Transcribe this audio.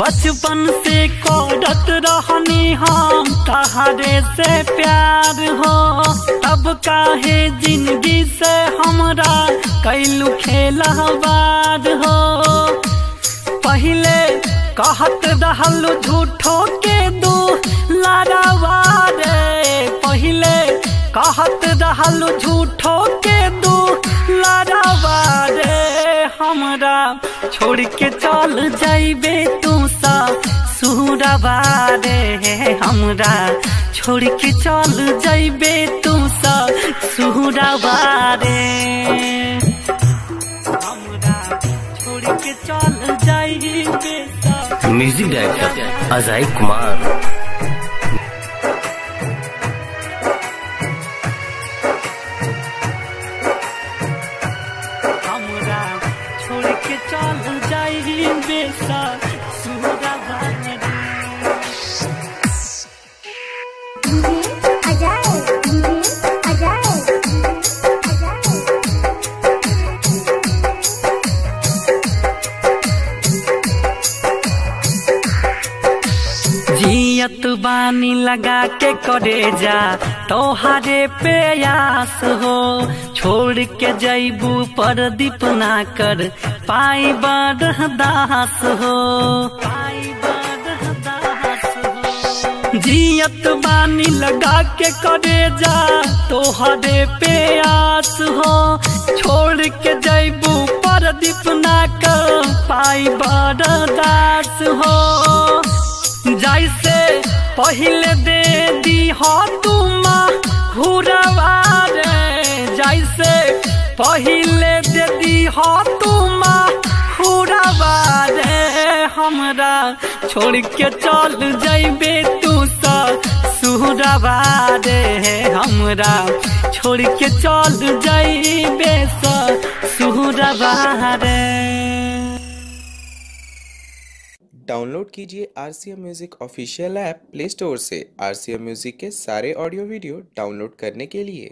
बचपन से करत रहनी हम तहरे से प्यार हो, अब काहे जिंदगी से हमरा कैलू खेलवार हो। पहले कहत रहलू झूठो के दू लारावारे, पहले कहत रहलू झूठो के दू लारावारे। हमरा छोड़ के चल जाइबे तू ससुरवारे, हमरा छोड़ के चल जाइबे तू ससुरवारे, हमरा छोड़ के चल जाइबे। Music director Ajay Kumar. छोड़ के चल जाइबे ससुरवारे। जियत बानी लगा के करे जा तोहारे पे आस हो, छोड़ के जैबू परदीप ना कर पाई बरदास हो, पाई बरदास हो। जियत बानी लगा के करे जा तोहारे पे आस हो, छोड़ के जैबू परदीप ना कर पाई बरदास हो। जैसे पहले दे दी हो तुम हुरवारे, जैसे पहले दे दी हो तुम हुरवारे। हमरा छोड़ के चल जाइबे तू ससुरवारे, हमरा छोड़ के चल जाइबे ससुरवारे। डाउनलोड कीजिए RCM music official app play store से। RCM म्यूजिक के सारे ऑडियो वीडियो डाउनलोड करने के लिए